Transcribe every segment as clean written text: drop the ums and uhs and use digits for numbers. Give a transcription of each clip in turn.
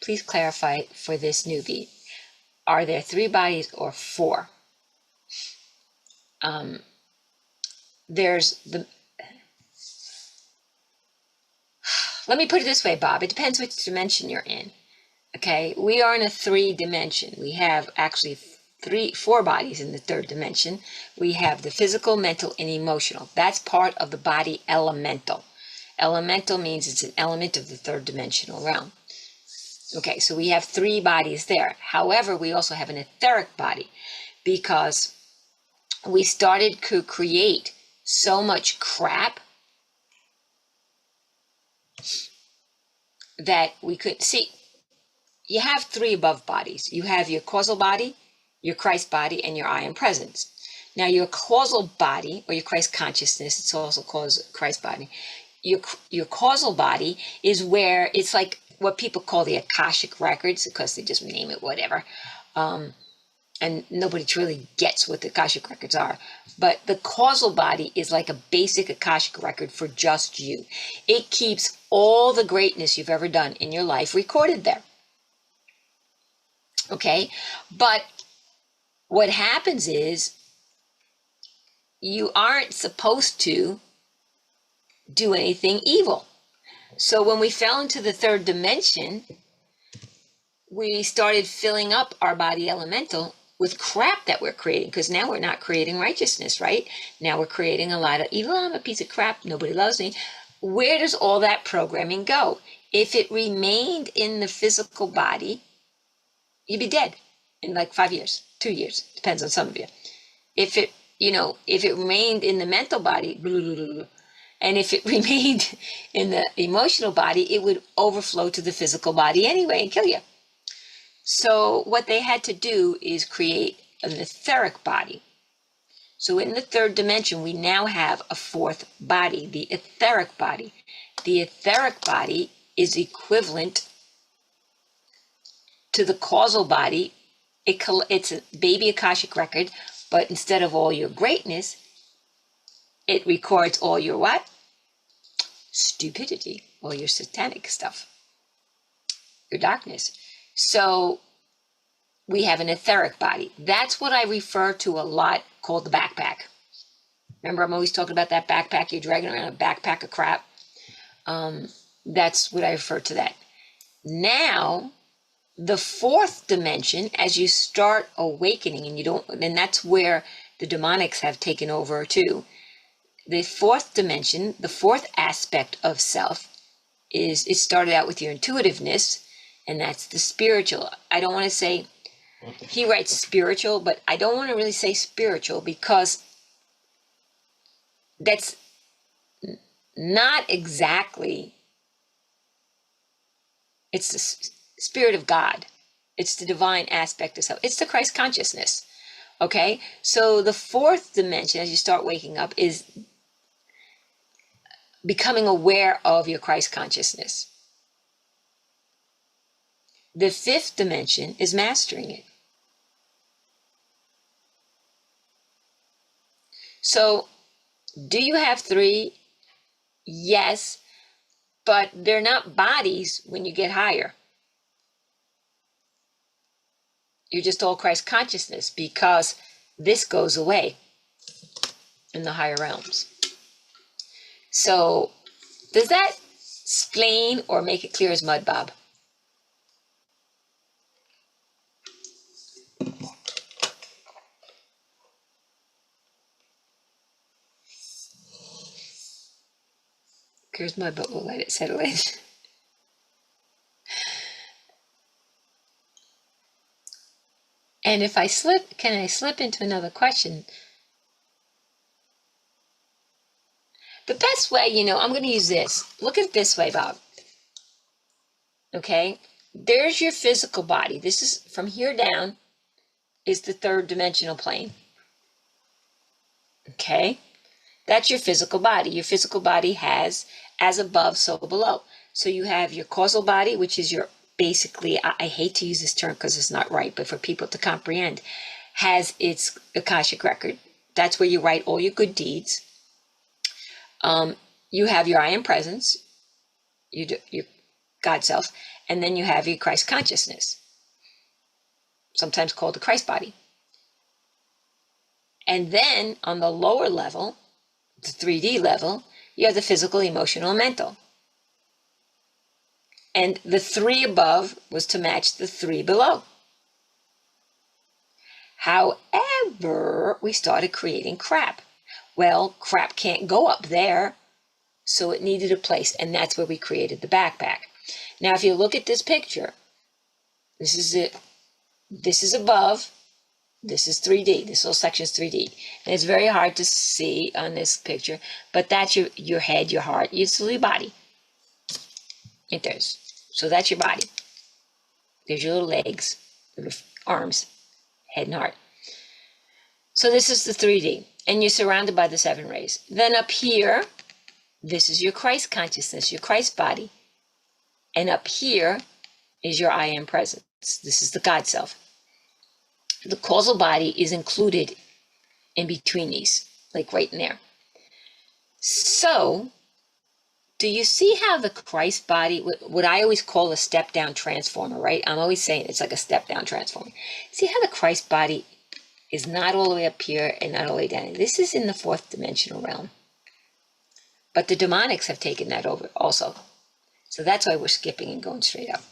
please clarify for this newbie. Are there 3 bodies or 4? There's the, let me put it this way, Bob. It depends which dimension you're in. Okay, we are in a 3 dimension. We have actually 4 bodies in the 3rd dimension. We have the physical, mental, and emotional. That's part of the body elemental. Elemental means it's an element of the 3rd dimensional realm. Okay, so we have 3 bodies there. However, we also have an etheric body because we started to create so much crap that we could see. You have 3 above bodies. You have your causal body, your Christ body, and your I am presence. Now, your causal body, or your Christ consciousness, it's also called Christ body. Your causal body is where it's like what people call the Akashic records, because they just name it whatever. And nobody really gets what the Akashic records are. But the causal body is like a basic Akashic record for just you. It keeps all the greatness you've ever done in your life recorded there. Okay, but what happens is you aren't supposed to do anything evil. So when we fell into the 3rd dimension, we started filling up our body elemental with crap that we're creating, because now we're not creating righteousness, right? Now we're creating a lot of evil. I'm a piece of crap. Nobody loves me. Where does all that programming go? If it remained in the physical body, you'd be dead in like 5 years, 2 years, depends on some of you. If it remained in the mental body, blah, blah, blah, blah, and if it remained in the emotional body, it would overflow to the physical body anyway and kill you. So what they had to do is create an etheric body. So in the 3rd dimension, we now have a 4th body, the etheric body. The etheric body is equivalent to the causal body. It's a baby Akashic record, but instead of all your greatness, it records all your what? Stupidity, all your satanic stuff, your darkness. So we have an etheric body. That's what I refer to a lot, called the backpack. Remember, I'm always talking about that backpack. You're dragging around a backpack of crap. That's what I refer to that. Now, the 4th dimension, as you start awakening, and that's where the demonics have taken over too. The 4th dimension, the 4th aspect of self, is it started out with your intuitiveness, and that's the spiritual. I don't want to say, he writes spiritual, but I don't want to really say spiritual because that's not exactly, it's the Spirit of God. It's the divine aspect of self. It's the Christ consciousness. Okay, so the 4th dimension, as you start waking up, is becoming aware of your Christ consciousness. The 5th dimension is mastering it. So, do you have 3? Yes, but they're not bodies when you get higher. You're just all Christ consciousness, because this goes away in the higher realms. So, does that explain or make it clear as mud, Bob? Clear as mud, but we'll let it settle in. And if I slip, can I slip into another question? The best way, I'm going to use this. Look at it this way, Bob. Okay, there's your physical body. This is from here down is the 3rd dimensional plane. Okay, that's your physical body. Your physical body has as above, so below. So you have your causal body, which is your basically, I hate to use this term because it's not right, but for people to comprehend, has its Akashic record. That's where you write all your good deeds. You have your I am presence. God self, and then you have your Christ consciousness, sometimes called the Christ body. And then on the lower level, the 3D level, you have the physical, emotional, and mental. And the 3 above was to match the 3 below. However, we started creating crap. Well, crap can't go up there, so it needed a place, and that's where we created the backpack. Now, if you look at this picture, this is it. This is above. This is 3D. This whole section is 3D. And it's very hard to see on this picture, but that's your head, your heart, your body. It does. So that's your body. There's your little legs, little arms, head and heart. So this is the 3D, and you're surrounded by the 7 rays. Then up here, this is your Christ consciousness, your Christ body. And up here is your I am presence. This is the God self. The causal body is included in between these, like right in there. So, do you see how the Christ body, what I always call a step-down transformer, right? I'm always saying it's like a step-down transformer. See how the Christ body is not all the way up here and not all the way down. This is in the 4th dimensional realm. But the demonics have taken that over also. So that's why we're skipping and going straight up.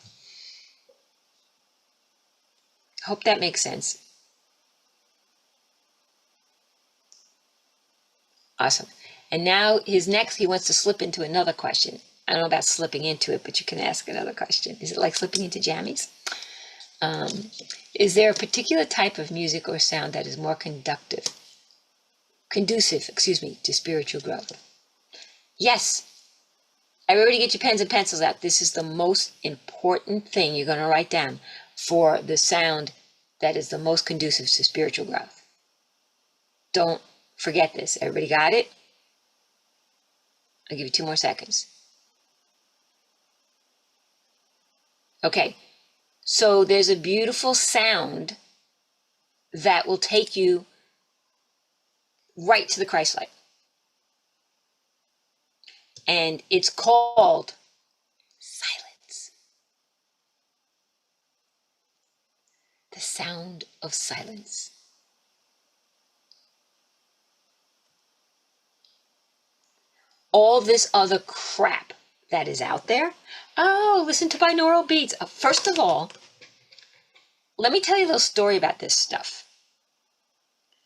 Hope that makes sense. Awesome. And now his next, he wants to slip into another question. I don't know about slipping into it, but you can ask another question. Is it like slipping into jammies? Is there a particular type of music or sound that is more conducive, to spiritual growth? Yes. Everybody get your pens and pencils out. This is the most important thing you're going to write down for the sound that is the most conducive to spiritual growth. Don't forget this. Everybody got it? I'll give you 2 more seconds. Okay. So there's a beautiful sound that will take you right to the Christ light. And it's called silence. The sound of silence. All this other crap that is out there. Oh, listen to binaural beats. First of all, let me tell you a little story about this stuff.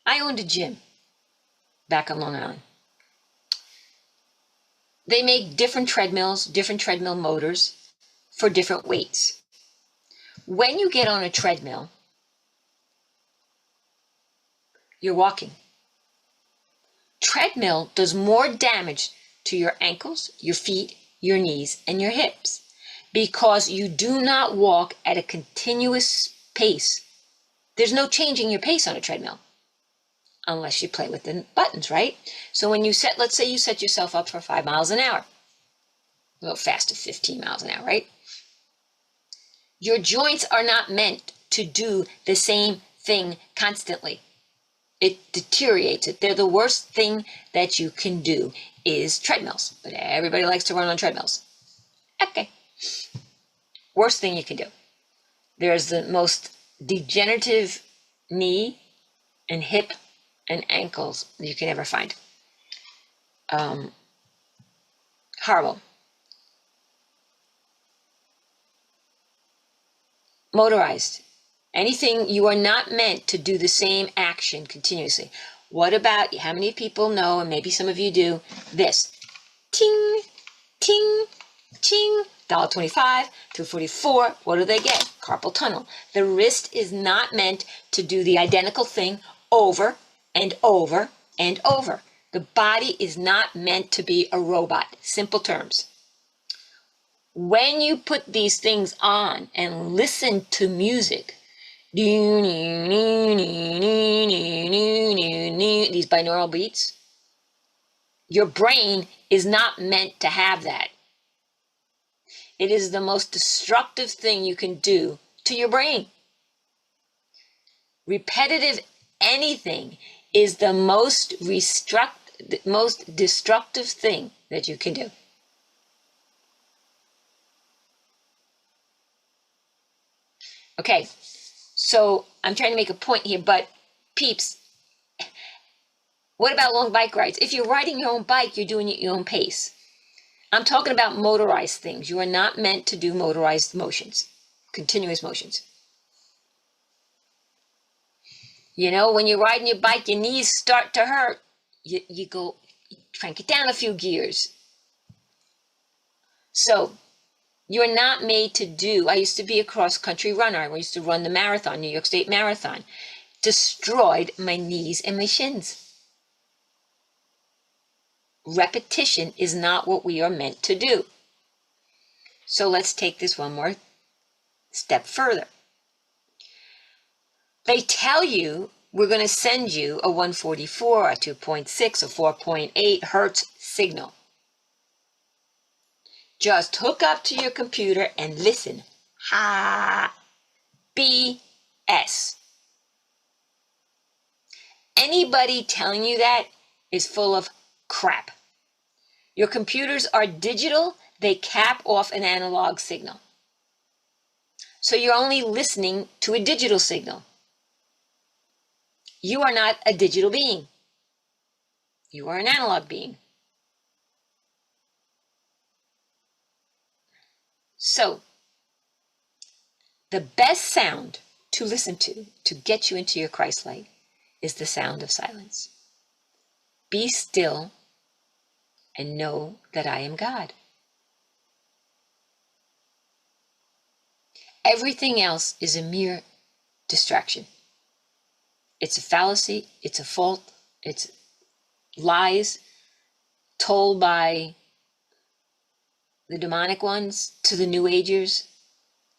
I owned a gym back on Long Island. They make different treadmills, different treadmill motors for different weights. When you get on a treadmill, you're walking. Treadmill does more damage to your ankles, your feet, your knees, and your hips because you do not walk at a continuous pace. There's no changing your pace on a treadmill unless you play with the buttons, right? So when you let's say you set yourself up for 5 miles an hour, a little faster, 15 miles an hour, right? Your joints are not meant to do the same thing constantly. It deteriorates it. They're the worst thing that you can do is treadmills. But everybody likes to run on treadmills. Okay. Worst thing you can do. There's the most degenerative knee and hip and ankles you can ever find. Horrible. Motorized. Anything, you are not meant to do the same action continuously. What about, how many people know, and maybe some of you do, this? Ting, ting, ting, $1.25, $2.44. What do they get? Carpal tunnel. The wrist is not meant to do the identical thing over and over and over. The body is not meant to be a robot. Simple terms. When you put these things on and listen to music, these binaural beats, your brain is not meant to have that. It is the most destructive thing you can do to your brain. Repetitive anything is the most destructive thing that you can do. Okay, so I'm trying to make a point here, but peeps, what about long bike rides? If you're riding your own bike, you're doing it at your own pace. I'm talking about motorized things. You are not meant to do motorized motions, continuous motions. You know, when you're riding your bike, your knees start to hurt. You go, crank it down a few gears. So you're not made to do. I used to be a cross-country runner. I used to run the marathon, New York State Marathon. Destroyed my knees and my shins. Repetition is not what we are meant to do. So let's take this one more step further. They tell you we're going to send you a 144, a 2.6, a 4.8 hertz signal. Just hook up to your computer and listen. Ha! BS. Anybody telling you that is full of crap. Your computers are digital. They cap off an analog signal. So you're only listening to a digital signal. You are not a digital being. You are an analog being. So, the best sound to listen to get you into your Christ light, is the sound of silence. Be still and know that I am God. Everything else is a mere distraction. It's a fallacy, it's a fault, it's lies told by the demonic ones to the New Agers,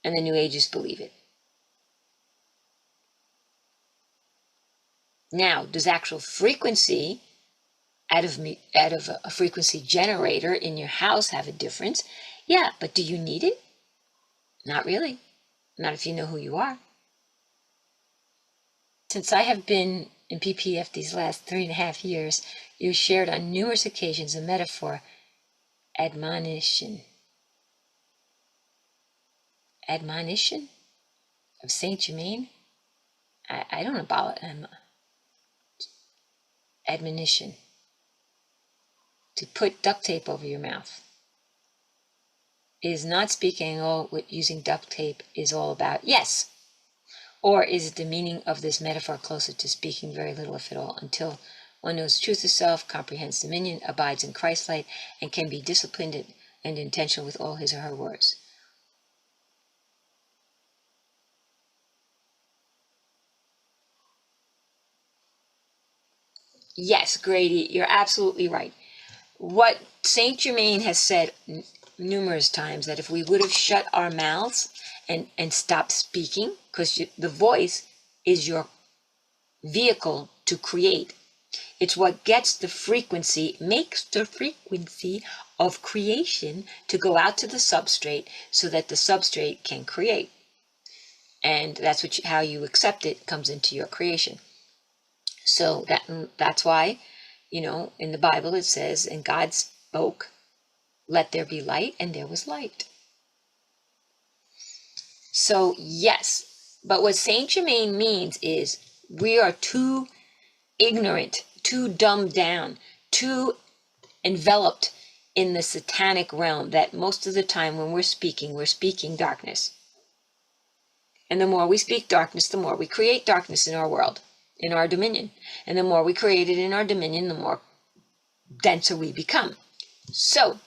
and the New Agers believe it. Now, does actual frequency out of a frequency generator in your house have a difference? Yeah, but do you need it? Not really. Not if you know who you are. Since I have been in PPF these last 3.5 years, you shared on numerous occasions a metaphor, admonition. Admonition of Saint Germain? I don't know about it. Admonition. To put duct tape over your mouth. Is not speaking all what using duct tape is all about? Yes. Or is it the meaning of this metaphor closer to speaking very little, if at all, until one knows truth of self, comprehends dominion, abides in Christ light, and can be disciplined and intentional with all his or her words? Yes, Grady, you're absolutely right. What Saint Germain has said numerous times, that if we would have shut our mouths and stopped speaking, because the voice is your vehicle to create. It's what gets the frequency, makes the frequency of creation to go out to the substrate so that the substrate can create. And that's how you accept it comes into your creation. So that's why, in the Bible it says, and God spoke, let there be light, and there was light. So yes, but what Saint Germain means is we are too ignorant, too dumbed down, too enveloped in the satanic realm that most of the time when we're speaking darkness. And the more we speak darkness, the more we create darkness in our world, in our dominion. And the more we create it in our dominion, the more denser we become. So,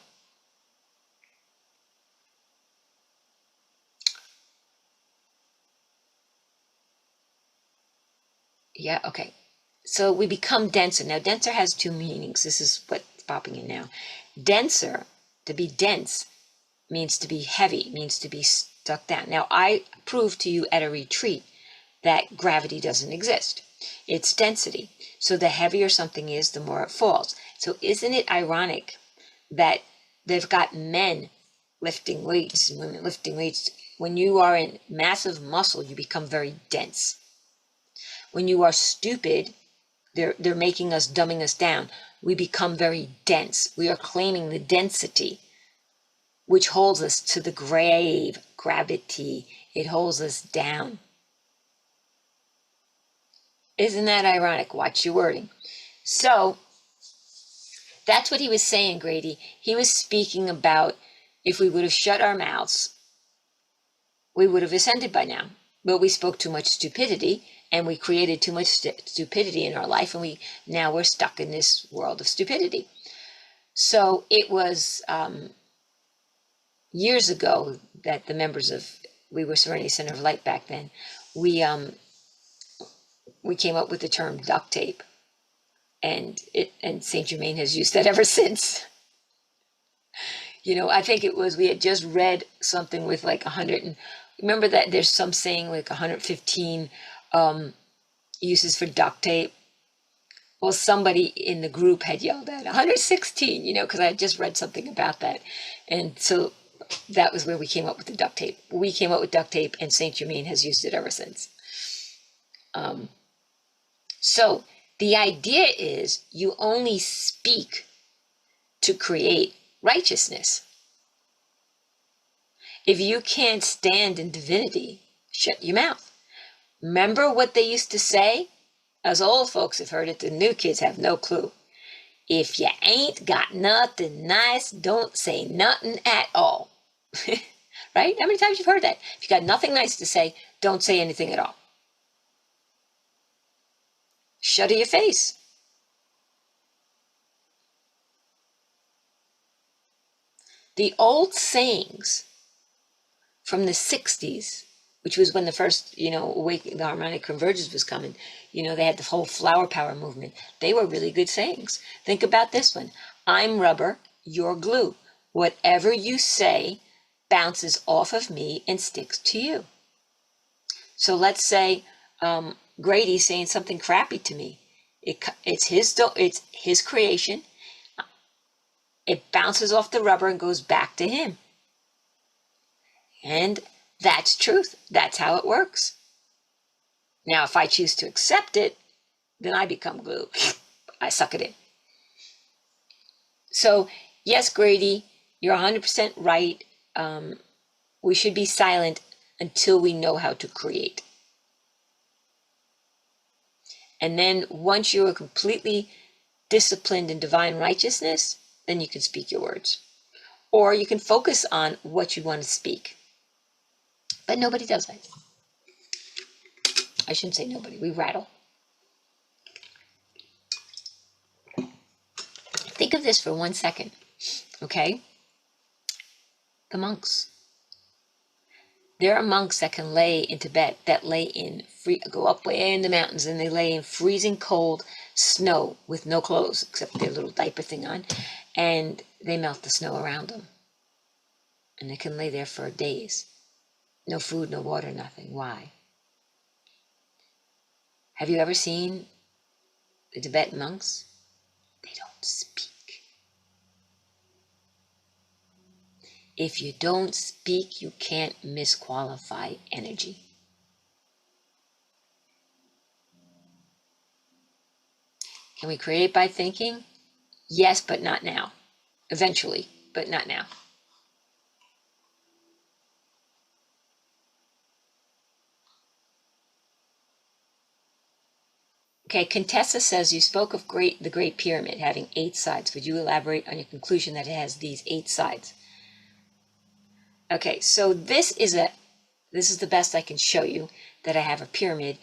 yeah, okay. So we become denser. Now, denser has two meanings. This is what's popping in now. Denser, to be dense, means to be heavy, means to be stuck down. Now, I proved to you at a retreat that gravity doesn't exist. It's density. So the heavier something is, the more it falls. So isn't it ironic that they've got men lifting weights and women lifting weights? When you are in massive muscle, you become very dense. When you are stupid, they're making us, dumbing us down. We become very dense. We are claiming the density which holds us to the grave, gravity It holds us down. Isn't that ironic? Watch your wording. So that's what he was saying, Grady. He was speaking about if we would have shut our mouths, we would have ascended by now. But we spoke too much stupidity, and we created too much stupidity in our life, and now we're stuck in this world of stupidity. So it was years ago that the members of, we were Serenity Center of Light back then, we came up with the term duct tape, and Saint Germain has used that ever since. I think it was, we had just read something with like 100, remember that there's some saying like 115 uses for duct tape. Well, somebody in the group had yelled at 116, because I had just read something about that. And so that was where we came up with the duct tape. We came up with duct tape, and Saint Germain has used it ever since. So the idea is you only speak to create righteousness. If you can't stand in divinity, shut your mouth. Remember what they used to say? Us old folks have heard it, the new kids have no clue. If you ain't got nothing nice, don't say nothing at all. Right? How many times you've heard that? If you got nothing nice to say, don't say anything at all. Shut your face. The old sayings from the 60s, which was when the first, the harmonic convergence was coming, they had the whole flower power movement. They were really good sayings. Think about this one. I'm rubber, you're glue. Whatever you say bounces off of me and sticks to you. So let's say Grady's saying something crappy to me. It's his creation. It bounces off the rubber and goes back to him. And that's truth. That's how it works. Now, if I choose to accept it, then I become glue. I suck it in. So, yes, Grady, you're 100% right. We should be silent until we know how to create. And then once you are completely disciplined in divine righteousness, then you can speak your words. Or you can focus on what you want to speak. But nobody does that. I shouldn't say nobody. We rattle. Think of this for 1 second, okay? The monks. There are monks that can lay in Tibet, that go up way in the mountains, and they lay in freezing cold snow with no clothes except their little diaper thing on, and they melt the snow around them. And they can lay there for days. No food, no water, nothing. Why? Have you ever seen the Tibetan monks? They don't speak. If you don't speak, you can't misqualify energy. Can we create by thinking? Yes, but not now. Eventually, but not now. Okay, Contessa says you spoke of the Great Pyramid having 8 sides. Would you elaborate on your conclusion that it has these 8 sides? Okay, so this is the best I can show you that I have a pyramid.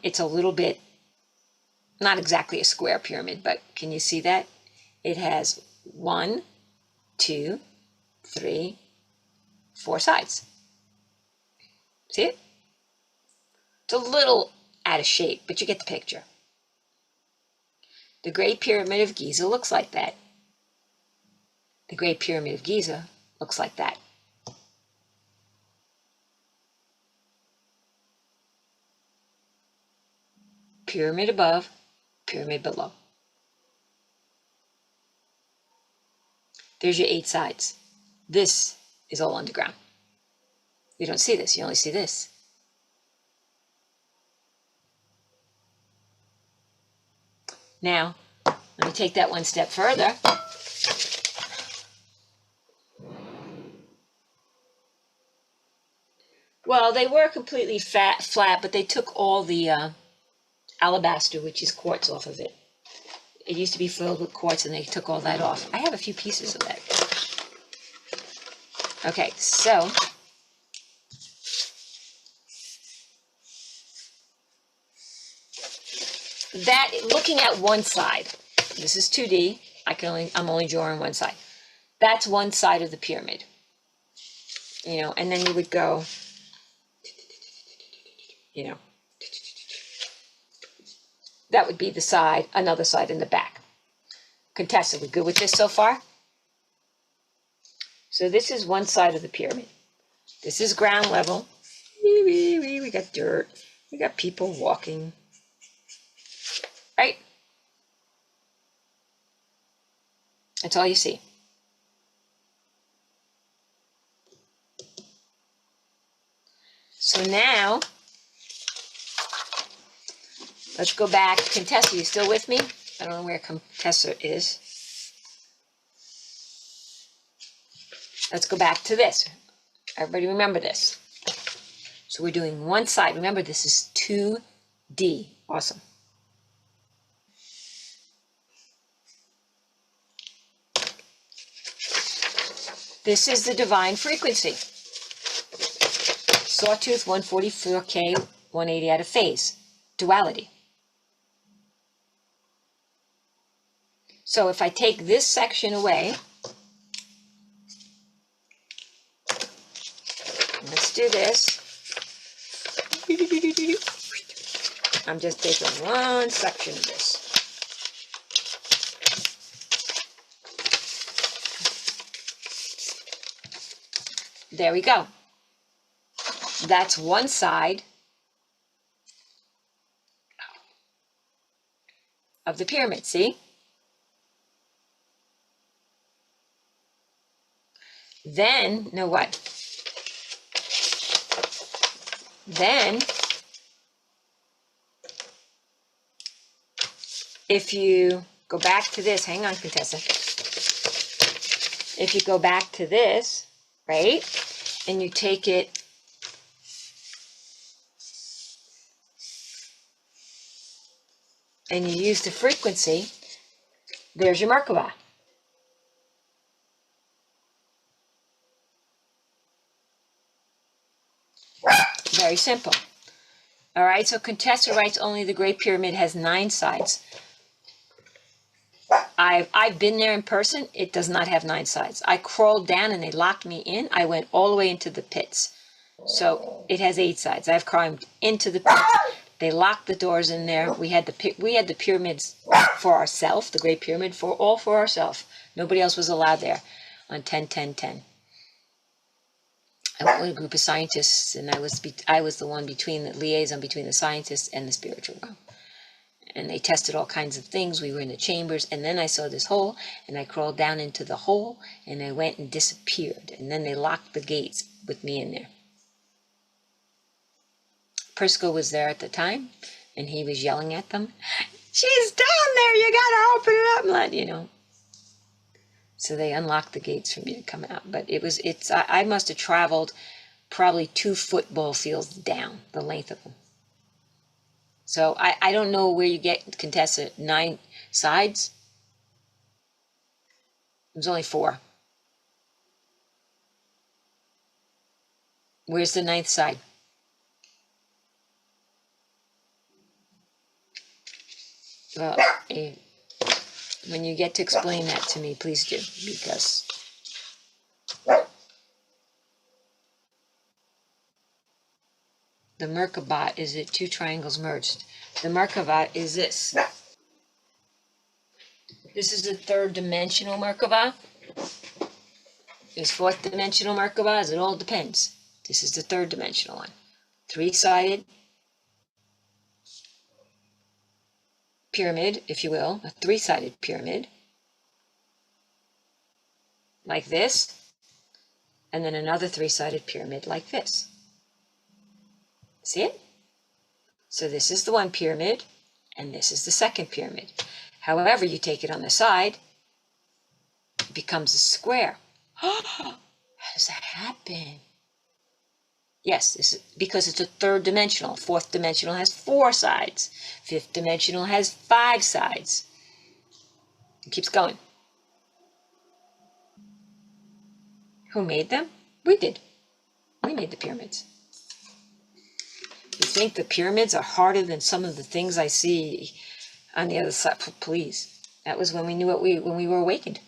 It's a little bit, not exactly a square pyramid, but can you see that? It has 1, 2, 3, 4 sides. See it? It's a little out of shape, but you get the picture. The Great Pyramid of Giza looks like that. The Great Pyramid of Giza looks like that. Pyramid above, pyramid below. There's your 8 sides. This is all underground. You don't see this, you only see this. Now, let me take that one step further. Well, they were completely flat, but they took all the alabaster, which is quartz, off of it. It used to be filled with quartz, and they took all that off. I have a few pieces of that. Okay, so that, looking at one side, this is 2D. I'm only drawing one side. That's one side of the pyramid. You know, and then you would go, you know, that would be the side, another side in the back. Contessa, we good with this so far? So this is one side of the pyramid. This is ground level. We got dirt. We got people walking. Right? That's all you see. So now, let's go back. Contessa, you still with me? I don't know where Contessa is. Let's go back to this. Everybody remember this. So we're doing one side. Remember, this is 2D. Awesome. This is the divine frequency. Sawtooth 144K, 180 out of phase. Duality. So if I take this section away, let's do this. I'm just taking one section of this. There we go. That's one side of the pyramid, see? Then, know what? Then, if you go back to this, hang on, Contessa. If you go back to this, right, and you take it and you use the frequency, there's your Merkaba. Very simple. All right, so Contessa writes only the Great Pyramid has 9 sides. I've been there in person. It does not have 9 sides. I crawled down and they locked me in. I went all the way into the pits. So it has 8 sides. I've climbed into the pits. They locked the doors in there. We had the pyramids for ourselves, the Great Pyramid, all for ourselves. Nobody else was allowed there on 10-10-10. I went with a group of scientists, and I was the one between the liaison between the scientists and the spiritual realm. And they tested all kinds of things. We were in the chambers, and then I saw this hole, and I crawled down into the hole, and I went and disappeared. And then they locked the gates with me in there. Prisco was there at the time, and he was yelling at them, "She's down there, you gotta open it up," like, you know. So they unlocked the gates for me to come out. But I must have traveled probably 2 football fields down, the length of them. So I don't know where you get, Contessa, 9 sides. There's only 4. Where's the 9th side? Well, when you get to explain that to me, please do, because the Merkaba is 2 triangles merged. The Merkaba is this. This is the 3rd dimensional Merkaba. There's 4th dimensional Merkabas. It all depends. This is the 3rd dimensional one. 3-sided pyramid, if you will, a 3-sided pyramid, like this, and then another 3-sided pyramid like this. See it? So this is the one pyramid, and this is the 2nd pyramid. However you take it on the side, it becomes a square. How does that happen? Yes, this is because it's a third dimensional. Fourth dimensional has 4 sides. Fifth dimensional has 5 sides. It keeps going. Who made them? We did. We made the pyramids. You think the pyramids are harder than some of the things I see on the other side? Please. That was when we knew when we were awakened.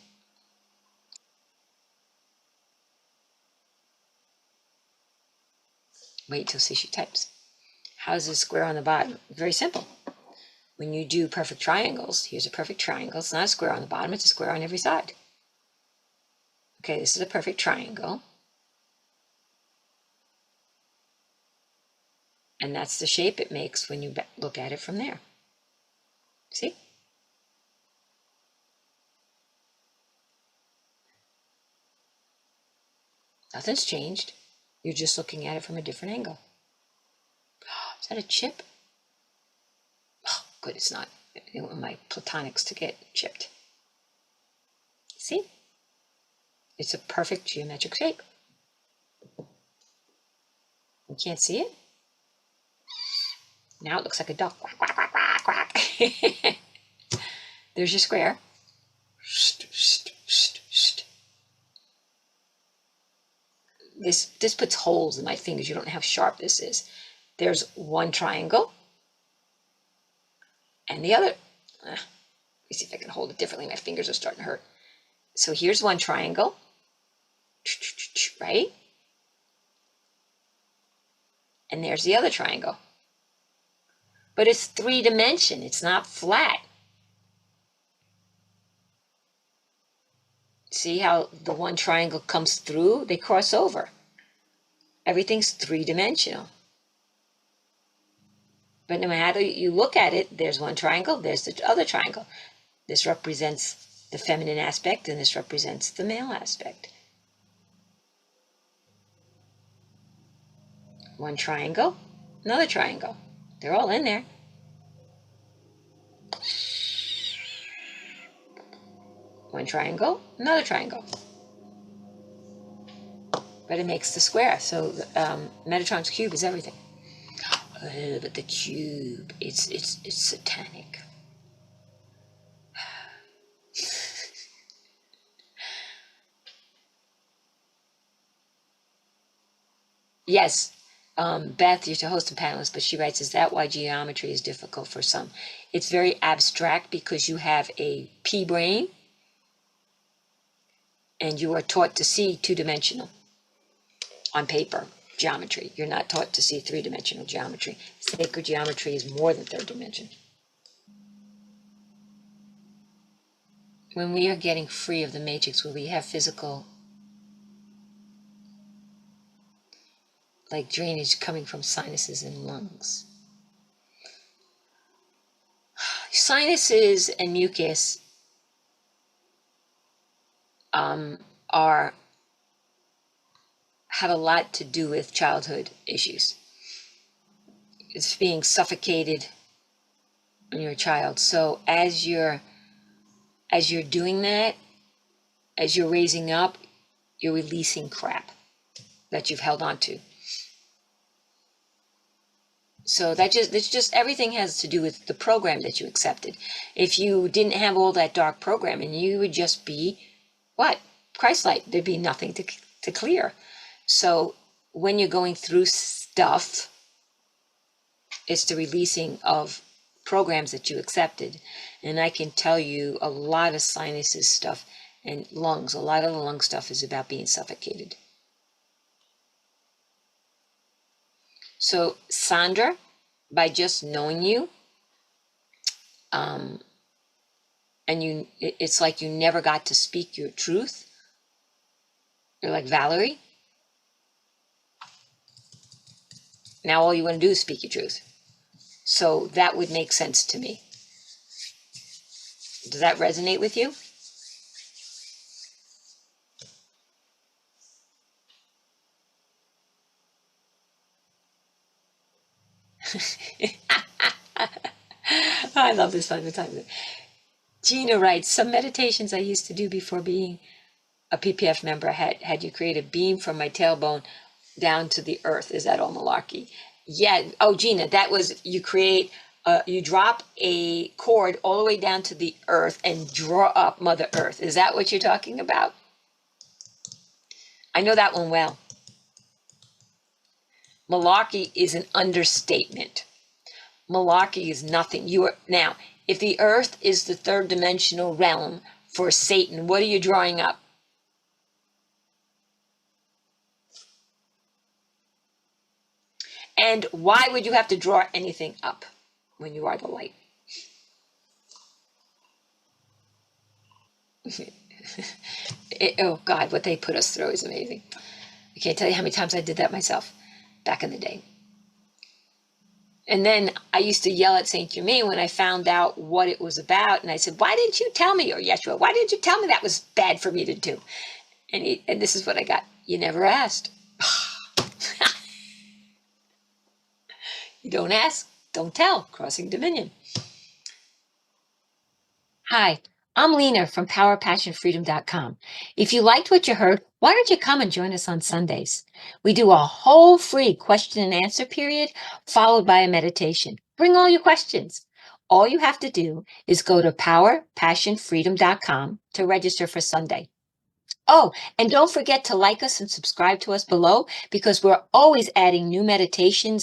Wait till see she types. How's this square on the bottom? Very simple. When you do perfect triangles, here's a perfect triangle. It's not a square on the bottom, it's a square on every side. Okay, this is a perfect triangle. And that's the shape it makes when you look at it from there. See? Nothing's changed. You're just looking at it from a different angle. Is that a chip? Oh, good, it's not. I didn't want my platonics to get chipped. See? It's a perfect geometric shape. You can't see it? Now it looks like a duck. Quack, quack, quack, quack, quack. There's your square. This puts holes in my fingers. You don't know how sharp this is. There's one triangle and the other. Let me see if I can hold it differently. My fingers are starting to hurt. So here's one triangle, right? And there's the other triangle. But it's 3-dimensional. It's not flat. See how the one triangle comes through? They cross over. Everything's 3-dimensional. But no matter how you look at it, there's one triangle, there's the other triangle. This represents the feminine aspect, and this represents the male aspect. One triangle, another triangle. They're all in there. One triangle, another triangle. But it makes the square. So Metatron's cube is everything. But the cube, it's satanic. Yes, Beth used to host a panelist, but she writes, is that why geometry is difficult for some? It's very abstract because you have a pea brain and you are taught to see 2-dimensional on paper geometry. You're not taught to see 3-dimensional geometry. Sacred geometry is more than 3rd dimension. When we are getting free of the matrix, will we have physical, like drainage coming from sinuses and lungs? Sinuses and mucus have a lot to do with childhood issues. It's being suffocated when you're a child. So as you're doing that, as you're raising up, you're releasing crap that you've held on to. So that's just everything has to do with the program that you accepted. If you didn't have all that dark programming, you would just be what? Christ-like. There'd be nothing to clear. So when you're going through stuff, it's the releasing of programs that you accepted. And I can tell you a lot of sinuses stuff and lungs, a lot of the lung stuff is about being suffocated. So Sandra, by just knowing you, and it's like you never got to speak your truth. You're like Valerie. Now all you want to do is speak your truth. So that would make sense to me. Does that resonate with you? I love this fun time. Gina writes, some meditations I used to do before being a PPF member had you create a beam from my tailbone down to the earth. Is that all malarkey? Yeah. Oh, Gina, that was, you create, you drop a cord all the way down to the earth and draw up Mother Earth. Is that what you're talking about? I know that one well. Malarkey is an understatement. Malarkey is nothing. You are now, if the earth is the third dimensional realm for Satan, what are you drawing up? And why would you have to draw anything up when you are the light? Oh God, what they put us through is amazing. I can't tell you how many times I did that myself back in the day. And then I used to yell at Saint Germain when I found out what it was about, and I said, "Why didn't you tell me?" Or Yeshua, "Why didn't you tell me that was bad for me to do?" And this is what I got: "You never asked." You don't ask, don't tell. Crossing Dominion. Hi, I'm Leana from PowerPassionFreedom.com. If you liked what you heard, why don't you come and join us on Sundays? We do a whole free question and answer period followed by a meditation. Bring all your questions. All you have to do is go to PowerPassionFreedom.com to register for Sunday. Oh, and don't forget to like us and subscribe to us below because we're always adding new meditations